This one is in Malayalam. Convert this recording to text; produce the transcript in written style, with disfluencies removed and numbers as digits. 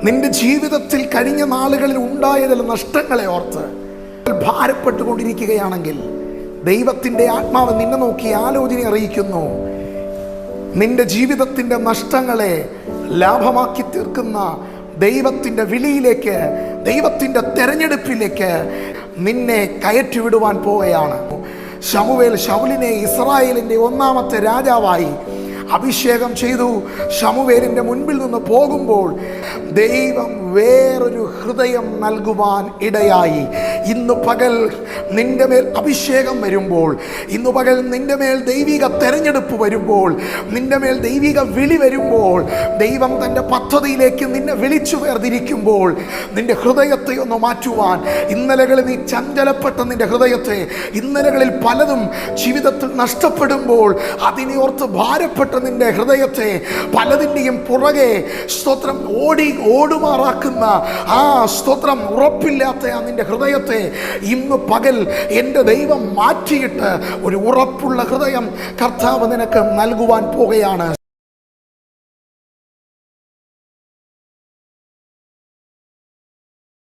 നിന്റെ ജീവിതത്തിൽ കഴിഞ്ഞ നാളുകളിൽ ഉണ്ടായ ചില നഷ്ടങ്ങളെ ഓർത്ത് ഭാരപ്പെട്ടുകൊണ്ടിരിക്കുകയാണെങ്കിൽ ദൈവത്തിൻ്റെ ആത്മാവ് നിന്നെ നോക്കി ആലോചന അറിയിക്കുന്നു. നിന്റെ ജീവിതത്തിൻ്റെ നഷ്ടങ്ങളെ ലാഭമാക്കി തീർക്കുന്ന ദൈവത്തിൻ്റെ വിളിയിലേക്ക്, ദൈവത്തിൻ്റെ തെരഞ്ഞെടുപ്പിലേക്ക് നിന്നെ കയറ്റിവിടുവാൻ പോവുകയാണ്. ശമൂവേൽ ശൗലിനെ ഇസ്രായേലിൻ്റെ ഒന്നാമത്തെ രാജാവായി അഭിഷേകം ചെയ്തു. ശമൂവേലിൻ്റെ മുൻപിൽ നിന്ന് പോകുമ്പോൾ ദൈവം വേറൊരു ഹൃദയം നൽകുവാൻ ഇടയായി. ഇന്ന് പകൽ നിന്റെ മേൽ അഭിഷേകം വരുമ്പോൾ, ഇന്ന് പകൽ നിന്റെ മേൽ ദൈവിക തെരഞ്ഞെടുപ്പ് വരുമ്പോൾ, നിന്റെ മേൽ ദൈവിക വിളി വരുമ്പോൾ, ദൈവം തൻ്റെ പദ്ധതിയിലേക്ക് നിന്നെ വിളിച്ചു വേർതിരിക്കുമ്പോൾ നിന്റെ ഹൃദയത്തെ ഒന്ന് മാറ്റുവാൻ, ഇന്നലകളിൽ നീ ചഞ്ചലപ്പെട്ട നിന്റെ ഹൃദയത്തെ, ഇന്നലകളിൽ പലതും ജീവിതത്തിൽ നഷ്ടപ്പെടുമ്പോൾ അതിനെ ഓർത്ത് ഭാരപ്പെട്ട നിന്റെ ഹൃദയത്തെ, പലതിൻ്റെയും പുറകെ സ്തോത്രം ഓടുമാറാക്കുന്ന ആ സ്തോത്രം ഉറപ്പില്ലാത്ത ആ നിന്റെ ഹൃദയത്തെ ഇന്ന് പകൽ എൻ്റെ ദൈവം മാറ്റിയിട്ട് ഒരു ഉറപ്പുള്ള ഹൃദയം കർത്താവ് നിനക്ക് നൽകുവാൻ പോകുകയാണ്.